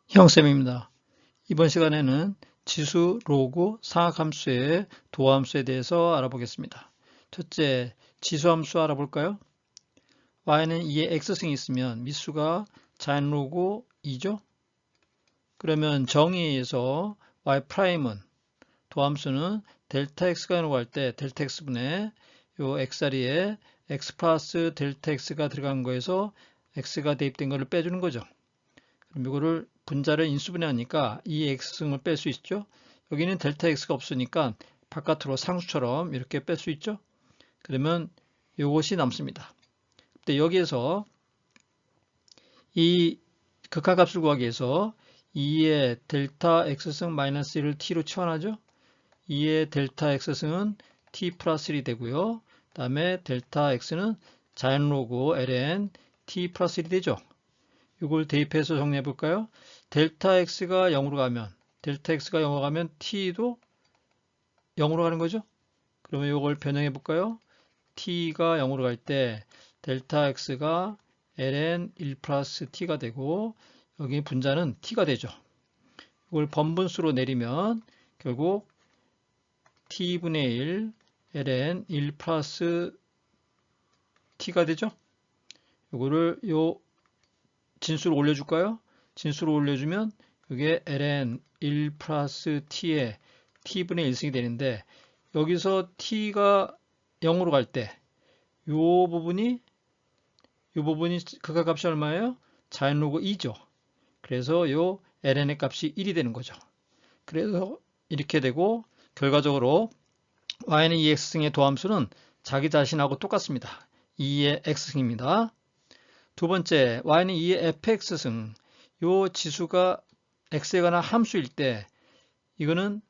형쌤입니다. 이번 시간에는 지수, 로그, 상악함수의 도함수에 대해서 알아보겠습니다. 첫째, 지수함수 알아볼까요? y는 2의 x승이 있으면 미수가 자연 로그 2죠? 그러면 정의에서 y'은 도함수는 델타 x가 연구할 때 델타 x분의 요 x자리에 x 플러스 델타 x가 들어간 거에서 x가 대입된 거를 빼주는 거죠. 그럼 이거를 분자를 인수분해하니까 이 x승을 뺄 수 있죠. 여기는 델타 x가 없으니까 바깥으로 상수처럼 이렇게 뺄 수 있죠. 그러면 이것이 남습니다. 근데 여기에서 이 극한값을 구하기 위해서 2의 델타 x승 마이너스 1을 t로 치환하죠. 2의 델타 x승은 t 플러스 1이 되고요. 그 다음에 델타 x는 자연 로그 ln t 플러스 1이 되죠. 이걸 대입해서 정리해 볼까요? 델타 x가 0으로 가면 t도 0으로 가는 거죠? 그러면 이걸 변형해 볼까요? t가 0으로 갈 때 델타 x가 ln 1 플러스 t가 되고 여기 분자는 t가 되죠. 이걸 번분수로 내리면 결국 t분의 1 ln 1 플러스 t가 되죠. 이거를 진수를 올려줄까요? 진수를 올려주면 이게 ln 1 플러스 t의 t분의 1승이 되는데 여기서 t가 0으로 갈 때 이 부분이 극한값이 얼마예요? 자연 로그 2죠. 그래서 요 ln의 값이 1이 되는 거죠. 그래서 이렇게 되고 결과적으로 y는 2x승의 도함수는 자기 자신하고 똑같습니다. 2의 x승입니다. 두 번째, y는 2의 fx승. 요 지수가 x에 관한 함수일 때 이거는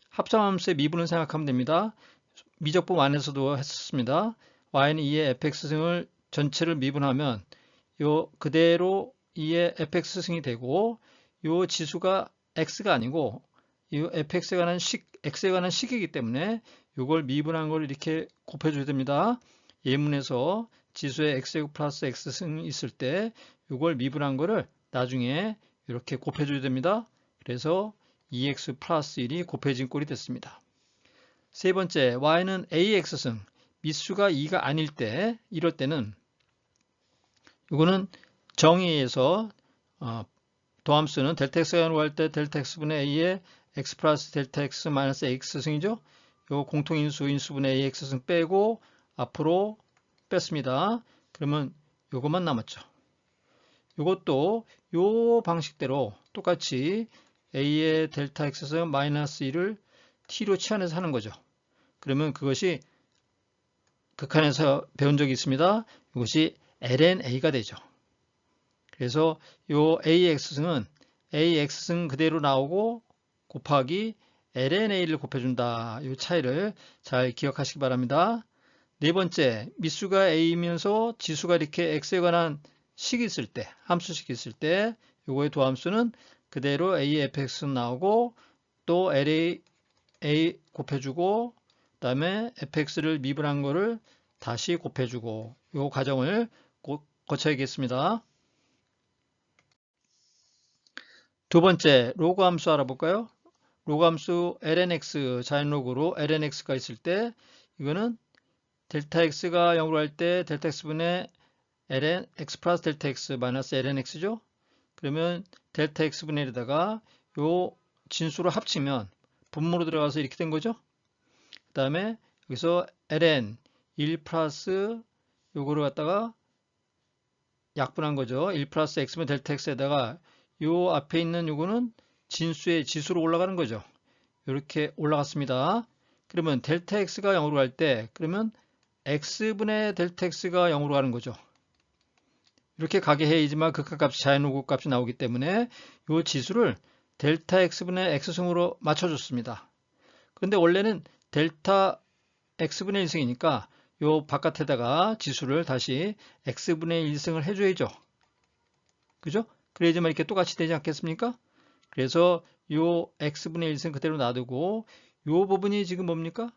합성함수의 미분을 생각하면 됩니다. 미적분 안에서도 했었습니다. y는 2의 fx승을 전체를 미분하면 요 그대로 2의 fx승이 되고 요 지수가 x가 아니고 이 fx에 관한 x에 관한 식이기 때문에 이걸 미분한 걸 이렇게 곱해줘야 됩니다. 예문에서 지수에 x제곱 플러스 x승이 있을 때 이걸 미분한 거를 나중에 이렇게 곱해줘야 됩니다. 그래서 2x 플러스 1이 곱해진 꼴이 됐습니다. 세 번째, y는 ax승, 미수가 2가 아닐 때, 이럴 때는 이거는 정의에서 도함수는 델타 x가 연구할 때 델타 x분의 a의 x 플러스 델타 x 마이너스 x승이죠. 요 공통인수 인수분의 ax승 빼고 앞으로 뺐습니다. 그러면 요것만 남았죠. 요것도 요 방식대로 똑같이 a의 델타 x승 마이너스 1을 t로 치환해서 하는 거죠. 그러면 그것이 극한에서 배운 적이 있습니다. 이것이 ln a가 되죠. 그래서 요 ax승은 ax승 그대로 나오고 곱하기 ln a를 곱해준다. 이 차이를 잘 기억하시기 바랍니다. 네 번째, 미수가 a이면서 지수가 이렇게 x에 관한 식이 있을 때, 함수식이 있을 때 요거의 도함수는 그대로 a의 fx는 나오고 또 LA a 곱해주고 그 다음에 fx를 미분한 거를 다시 곱해주고 요 과정을 거쳐야겠습니다. 두 번째, 로그 함수 알아볼까요? 로그 함수 lnx 자연로그로 lnx가 있을 때 이거는 델타 x가 0으로 할 때 델타 x분의 ln x 플러스 델타 x 마이너스 lnx죠. 그러면 델타 x분의 1에다가 요 진수를 합치면 분모로 들어가서 이렇게 된 거죠. 그 다음에 여기서 ln 1 플러스 요거를 갖다가 약분한 거죠. 1 플러스 x분 델타 x에다가 요 앞에 있는 요거는 진수의 지수로 올라가는 거죠. 이렇게 올라갔습니다. 그러면 델타 x가 0으로 갈 때 그러면 x분의 델타 x가 0으로 가는 거죠. 이렇게 가게 해야지만 극한값이 자연로그 값이 나오기 때문에 이 지수를 델타 x분의 x승으로 맞춰줬습니다. 그런데 원래는 델타 x분의 1승이니까 이 바깥에다가 지수를 다시 x분의 1승을 해줘야죠. 그죠? 그래야지만 이렇게 똑같이 되지 않겠습니까? 그래서 이 x분의 1승 그대로 놔두고 이 부분이 지금 뭡니까?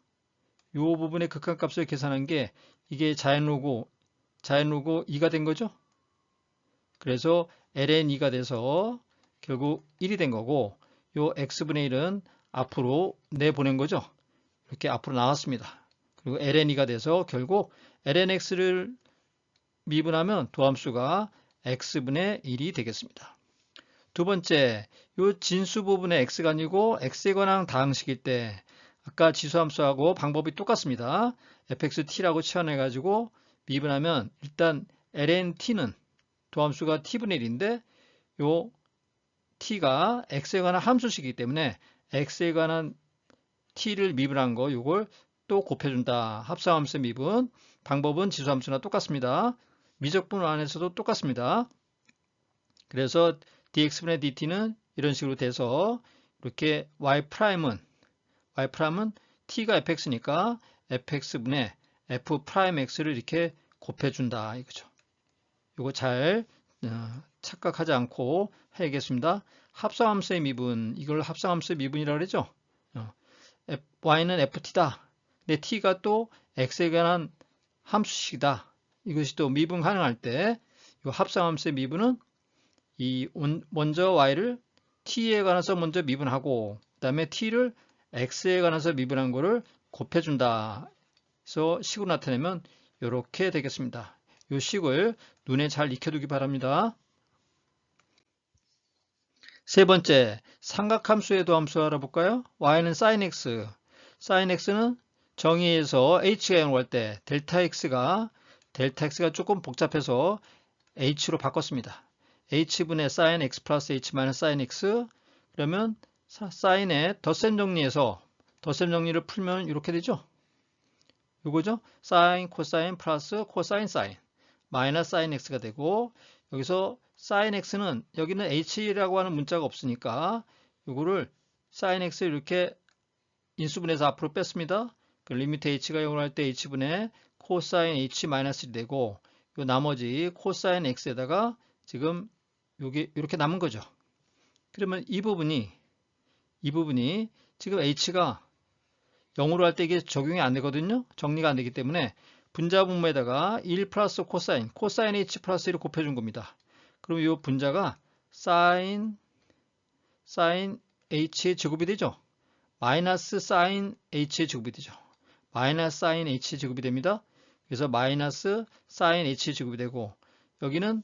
이 부분의 극한값을 계산한 게 이게 자연로그 2가 된 거죠. 그래서 ln2가 돼서 결국 1이 된 거고 요 x분의 1은 앞으로 내보낸 거죠. 이렇게 앞으로 나왔습니다. 그리고 ln이가 돼서 결국 lnx를 미분하면 도함수가 x분의 1이 되겠습니다. 두 번째, 요 진수 부분의 x가 아니고 x에 관한 다항식일 때 아까 지수함수하고 방법이 똑같습니다. fxt라고 치환해가지고 미분하면 일단 lnt는 도함수가 t분의 1인데 요 t가 x에 관한 함수식이기 때문에 x에 관한 t를 미분한 거 요걸 또 곱해준다. 합성함수의 미분. 방법은 지수함수나 똑같습니다. 미적분 안에서도 똑같습니다. 그래서 dx분의 dt는 이런 식으로 돼서 이렇게 y'은 t가 fx니까 fx분의 f'x를 이렇게 곱해준다 이거죠. 이거 잘 착각하지 않고 해야겠습니다. 합성함수의 미분, 이걸 합성함수의 미분이라고 그러죠. y는 ft다. 근데 t가 또 x에 관한 함수식이다. 이것이 또 미분 가능할 때 이 합성함수의 미분은 먼저 y를 t에 관해서 먼저 미분하고 그 다음에 t를 x에 관해서 미분한 거를 곱해준다. 그래서 식으로 나타내면 이렇게 되겠습니다. 이 식을 눈에 잘 익혀두기 바랍니다. 세 번째, 삼각함수의 도함수 알아볼까요? y는 sin x, sin x는 정의에서 h가 0을 할 때 델타 x가 조금 복잡해서 h로 바꿨습니다. h분의 sin x 플러스 h 마이너스 sin x 그러면 sin의 덧셈 정리에서 덧셈 정리를 풀면 이렇게 되죠. 요거죠. sin, cosine 플러스 cosine sin 마이너스 sin x가 되고 여기서 sin x는 여기는 h라고 하는 문자가 없으니까 요거를 sin x를 이렇게 인수분해서 앞으로 뺐습니다. 그 리미트 h가 0을 할 때 h분의 cosine h 마이너스 1이 되고 요 나머지 cosine x에다가 지금 요게 이렇게 남은 거죠. 그러면 이 부분이 지금 h가 0으로 할 때 이게 적용이 안 되거든요. 정리가 안 되기 때문에 분자분모에다가 1 플러스 코사인 h 플러스 1을 곱해준 겁니다. 그럼 이 분자가 sin h의 제곱이 되죠. 마이너스 sin h의 제곱이 되죠. 마이너스 sin h의 제곱이 됩니다. 그래서 마이너스 sin h의 제곱이 되고 여기는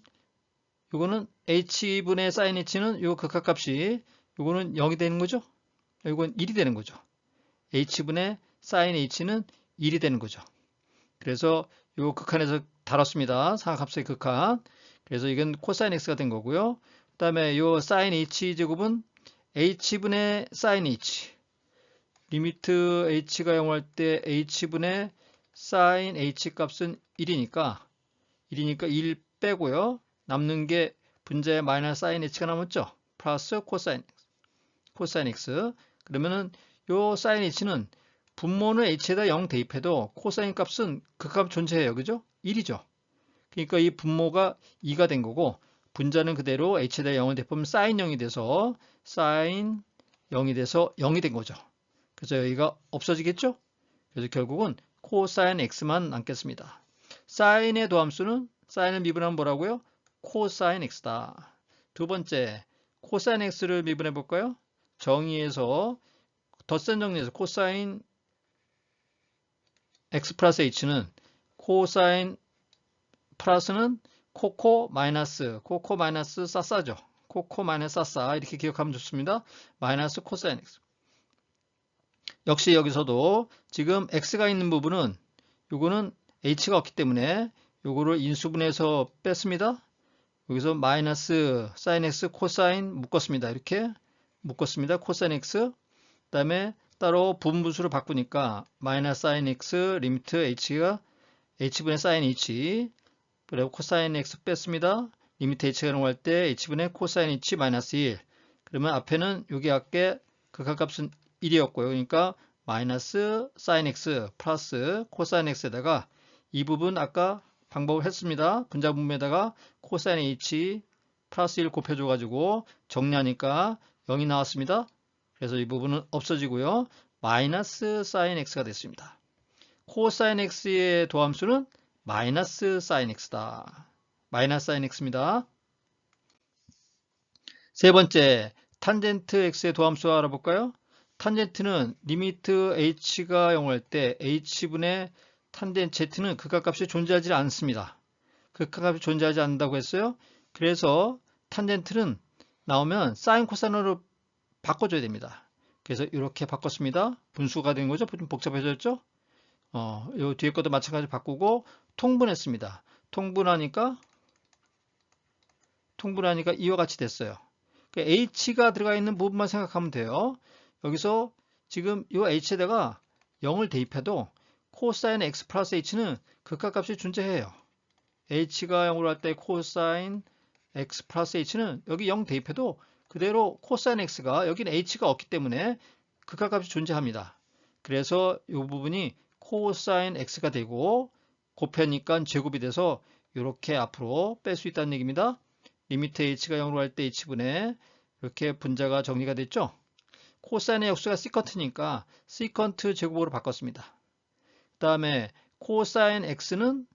요거는 h분의 sin h는 요 극합값이 요거는 0이 되는 거죠. 요건 1이 되는 거죠. h분의 sin h는 1이 되는 거죠. 그래서 요 극한에서 다뤘습니다. 삼각함수의 극한. 그래서 이건 코사인 x가 된 거고요. 그 다음에 요 sin h 제곱은 h분의 sin h. 리미트 h가 0 할 때 h분의 sin h 값은 1이니까 1 빼고요. 남는 게 분자의 마이너스 sin h가 남았죠. 플러스 코사인 x. 그러면은 요 sin h는 분모는 h에다 0 대입해도 코사인 값은 극값 존재해요. 그죠? 1이죠. 그러니까 이 분모가 2가 된 거고 분자는 그대로 h에다 0을 대입하면 sin 0이 돼서 sin 0이 돼서 0이 된 거죠. 그래서 여기가 없어지겠죠? 그래서 결국은 코사인 x만 남겠습니다. sin의 도함수는 sin을 미분하면 뭐라고요? 코사인 x다. 두 번째, 코사인 x를 미분해 볼까요? 정의에서 덧셈 정리에서 코사인 x 플러스 h는 코사인 플러스는 코코 마이너스 싸싸죠. 코코 마이너스 싸싸 이렇게 기억하면 좋습니다. 마이너스 코사인 x. 역시 여기서도 지금 x가 있는 부분은 요거는 h가 없기 때문에 요거를 인수분해서 뺐습니다. 여기서 마이너스 sin x 코사인 묶었습니다. 이렇게 묶었습니다. 코사인 x. 그 다음에 따로 부분분수로 바꾸니까 마이너스 sin x 리미트 h가 h분의 sin h 그리고 코사인 x 뺐습니다. 리미트 h가 0 할 때 h분의 코사인 h 마이너스 1 그러면 앞에는 여기 앞에 극한값은 1이었고요. 그러니까 마이너스 sin x 플러스 코사인 x에다가 이 부분 아까 방법을 했습니다. 분자분모에다가 코사인 h 플러스 1 곱해줘가지고 정리하니까 0이 나왔습니다. 그래서 이 부분은 없어지고요. 마이너스 sin x가 됐습니다. 코사인 x의 도함수는 마이너스 sin x다. 마이너스 sin x입니다. 세 번째, 탄젠트 x의 도함수 알아볼까요? 탄젠트는 리미트 h가 0할 때 h분의 탄젠트 z는 극한값이 존재하지 않습니다. 극한값이 존재하지 않는다고 했어요. 그래서 탄젠트는 나오면 사인 코사인으로 바꿔줘야 됩니다. 그래서 이렇게 바꿨습니다. 분수가 된 거죠. 좀 복잡해졌죠? 요 뒤에 것도 마찬가지로 바꾸고 통분했습니다. 통분하니까 이와 같이 됐어요. h가 들어가 있는 부분만 생각하면 돼요. 여기서 지금 이 h에다가 0을 대입해도 코사인 x 플러스 h는 극한값이 존재해요. h가 0으로 할 때 코사인 x 플러스 h는 여기 0 대입해도 그대로 코사인 x가 여기는 h가 없기 때문에 극한값이 존재합니다. 그래서 이 부분이 코사인 x가 되고 곱하니까 제곱이 돼서 이렇게 앞으로 뺄 수 있다는 얘기입니다. 리미트 h가 0으로 할 때 h분의 이렇게 분자가 정리가 됐죠. 코사인의 역수가 시컨트니까 시컨트 제곱으로 바꿨습니다. 그 다음에 코사인 x는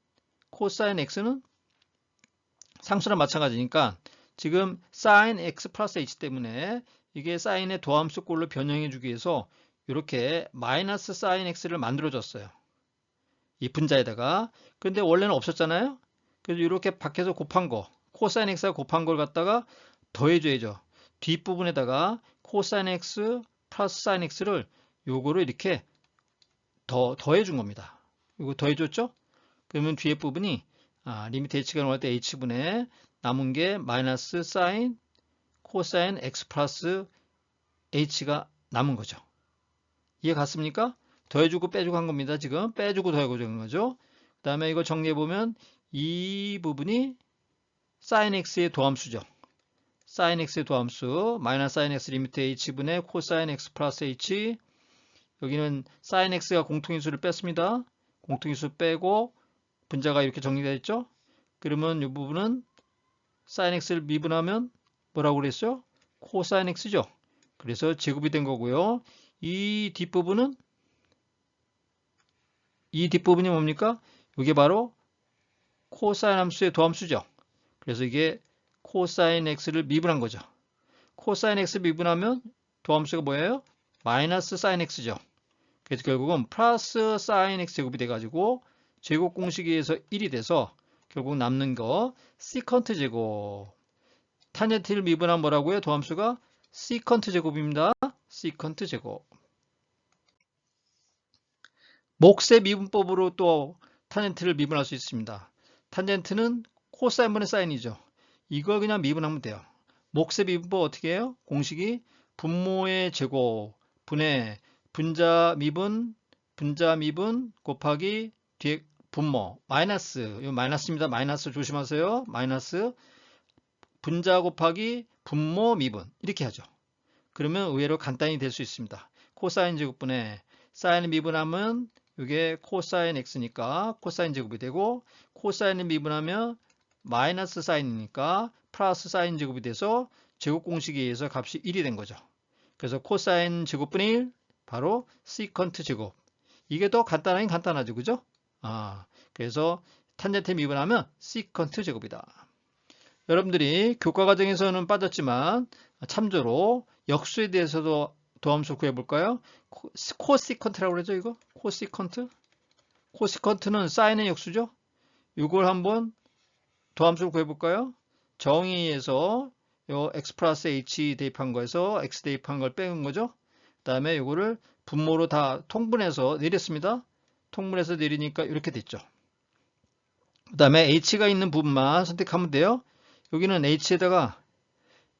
상수랑 마찬가지니까 지금 sin x 플러스 h 때문에 이게 사인의 도함수꼴로 변형해 주기 위해서 이렇게 마이너스 sin x를 만들어줬어요. 이 분자에다가. 근데 원래는 없었잖아요. 그래서 이렇게 밖에서 곱한 거, 코사인 x가 곱한 걸 갖다가 더해줘야죠. 뒷부분에다가 코사인 x 플러스 sin x를 요거를 이렇게 더해준 겁니다. 이거 더해줬죠? 그러면 뒤에 부분이 리미트 h가 나올 때 h분의 남은 게 마이너스 사인 코사인 x 플러스 h가 남은 거죠. 이해 갔습니까? 더해주고 빼주고 한 겁니다. 지금 빼주고 더해주고 한 거죠. 그 다음에 이거 정리해보면 이 부분이 sin x의 도함수죠. sin x의 도함수 마이너스 sin x 리미트 h분의 코사인 x 플러스 h. 여기는 sin x가 공통인수를 뺐습니다. 공통인수 빼고 분자가 이렇게 정리되어 있죠. 그러면 이 부분은 sin x를 미분하면 뭐라고 그랬어요? 코사인 x죠. 그래서 제곱이 된 거고요. 이 뒷부분이 뭡니까? 이게 바로 코사인 함수의 도함수죠. 그래서 이게 코사인 x를 미분한 거죠. 코사인 x 미분하면 도함수가 뭐예요? 마이너스 사인 x죠. 그래서 결국은 플러스 사인 x 제곱이 돼가지고 제곱 공식에 의해서 1이 돼서 결국 남는 거 시컨트 제곱. 탄젠트를 미분하면 뭐라고요? 도함수가 시컨트 제곱입니다. 시컨트 제곱. 몫의 미분법으로 또 탄젠트를 미분할 수 있습니다. 탄젠트는 코사인분의 사인이죠. 이걸 그냥 미분하면 돼요. 몫의 미분법 어떻게 해요? 공식이 분모의 제곱 분의 분자 미분 곱하기 뒤에 분모 마이너스, 이거 마이너스입니다. 마이너스 조심하세요. 마이너스 분자 곱하기 분모 미분 이렇게 하죠. 그러면 의외로 간단히 될 수 있습니다. 코사인 제곱분의 사인을 미분하면 이게 코사인 x니까 코사인 제곱이 되고 코사인을 미분하면 마이너스 사인이니까 플러스 사인 제곱이 돼서 제곱 공식에 의해서 값이 1이 된 거죠. 그래서 코사인 제곱분의 1 바로 시컨트 제곱. 이게 더 간단하긴 간단하죠. 그죠? 그래서 탄젠트 미분하면 시컨트 제곱이다. 여러분들이 교과 과정에서는 빠졌지만 참조로 역수에 대해서도 도함수 구해볼까요? 코시컨트라고 그러죠, 이거? 코시컨트? 코시컨트는 사인의 역수죠? 이걸 한번 도함수를 구해볼까요? 정의에서 요 x 플러스 h 대입한 거에서 x 대입한 걸 빼는 거죠? 그 다음에 이거를 분모로 다 통분해서 내렸습니다. 통분해서 내리니까 이렇게 됐죠. 그 다음에 h가 있는 부분만 선택하면 돼요. 여기는 h에다가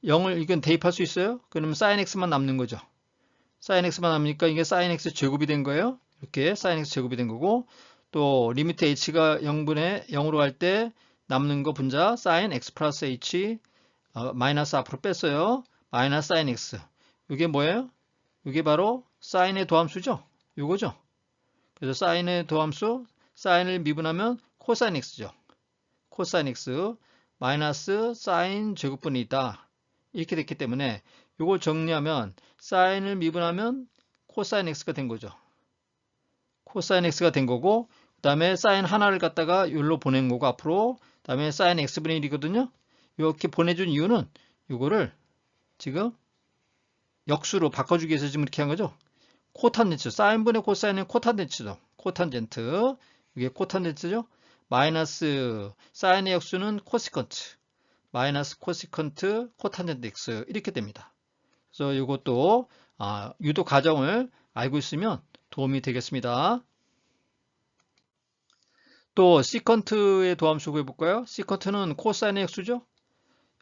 0을 이건 대입할 수 있어요. 그러면 sin x만 남는 거죠. sin x만 남으니까 이게 sin x 제곱이 된 거예요. 이렇게 sin x 제곱이 된 거고 또 리미트 h가 0으로 갈 때 남는 거 분자 sin x 플러스 h 마이너스 앞으로 뺐어요. 마이너스 sin x. 이게 뭐예요? 이게 바로 sin의 도함수죠. 요거죠. 그래서 sin의 도함수 sin을 미분하면 코사인 x죠. 코사인 x 마이너스 sin 제곱분이 있다. 이렇게 됐기 때문에 이걸 정리하면 사인을 미분하면 코사인 x가 된 거죠. 코사인 x가 된 거고 그 다음에 사인 하나를 갖다가 여기로 보낸 거고 앞으로 그 다음에 사인 x분의 1이거든요. 이렇게 보내준 이유는 이거를 지금 역수로 바꿔주기 위해서 지금 이렇게 한 거죠. 코탄젠트, 사인분의 코사인은 코탄젠트죠. 코탄젠트, 이게 코탄젠트죠. 마이너스 사인의 역수는 코시컨트, 마이너스 코시컨트 코탄젠트 x 이렇게 됩니다. 그래서 이것도 유도 과정을 알고 있으면 도움이 되겠습니다. 또 시컨트의 도함수 구해볼까요? 시컨트는 코사인의 역수죠.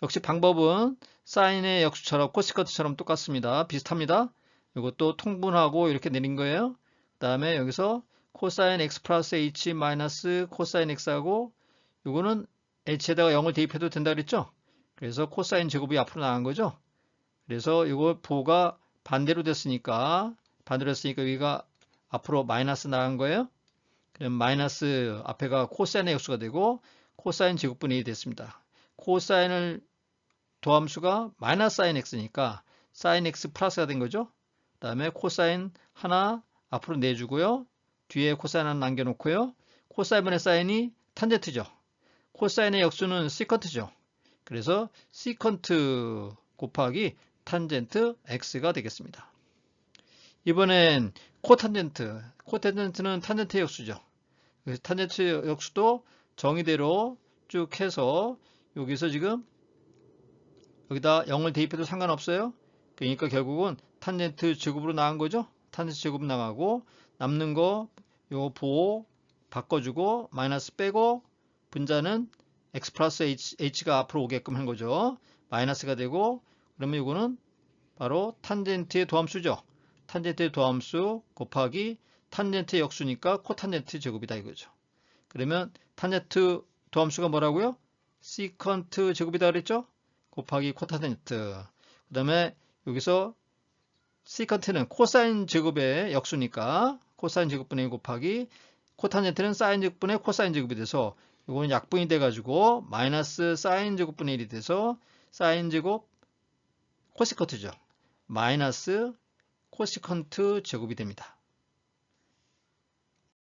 역시 방법은 사인의 역수처럼 코시컨트처럼 똑같습니다. 비슷합니다. 이것도 통분하고 이렇게 내린 거예요. 그 다음에 여기서 코사인 x 플러스 h 마이너스 코사인 x하고 이거는 h에다가 0을 대입해도 된다 그랬죠. 그래서 코사인 제곱이 앞으로 나간 거죠. 그래서 이거 부호가 반대로 됐으니까 여기가 앞으로 마이너스 나간 거예요. 그럼 마이너스 앞에가 코사인의 역수가 되고 코사인 제곱분의 1이 됐습니다. 코사인을 도함수가 마이너스 사인 x니까 사인 x 플러스가 된 거죠. 그 다음에 코사인 하나 앞으로 내주고요. 뒤에 코사인 하나 남겨놓고요. 코사인분의 사인이 탄젠트죠. 코사인의 역수는 시컨트죠. 그래서 시컨트 곱하기 탄젠트 x가 되겠습니다. 이번엔 코탄젠트. 코탄젠트는 탄젠트 역수죠. 그래서 탄젠트 역수도 정의대로 쭉 해서 여기서 지금 여기다 0을 대입해도 상관없어요. 그러니까 결국은 탄젠트 제곱으로 나간 거죠. 탄젠트 제곱 나가고 남는 거 요 부호 바꿔주고 마이너스 빼고 분자는 x 플러스 h가 앞으로 오게끔 한 거죠. 마이너스가 되고 그러면 이거는 바로 탄젠트의 도함수죠. 탄젠트의 도함수 곱하기 탄젠트의 역수니까 코탄젠트 제곱이다 이거죠. 그러면 탄젠트 도함수가 뭐라고요? 시컨트 제곱이다 그랬죠? 곱하기 코탄젠트. 그 다음에 여기서 시컨트는 코사인 제곱의 역수니까 코사인 제곱분의 1 곱하기 코탄젠트는 사인 제곱분의 코사인 제곱이 돼서 이거는 약분이 돼가지고 마이너스 사인 제곱분의 1이 돼서 사인 제곱 코시컨트죠. 마이너스 코시컨트 제곱이 됩니다.